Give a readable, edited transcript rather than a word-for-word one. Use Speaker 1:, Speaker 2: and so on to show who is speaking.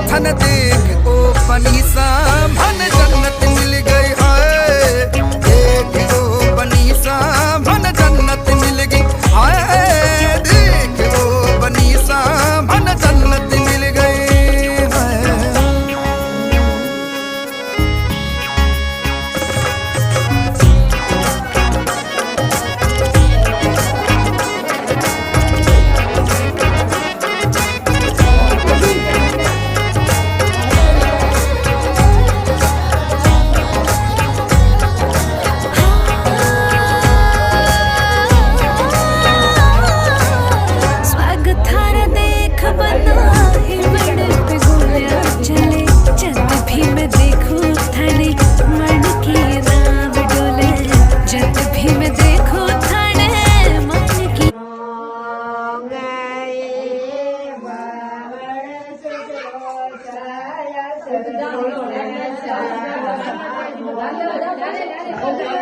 Speaker 1: थन देख ओ बनीसा मन जन्नत मिल गई हाय। देख ओ बनीसा मन जन्नत मिल गई हाय। देख ओ बनीसा मन जन्नत मिल गई हाय।
Speaker 2: Okay.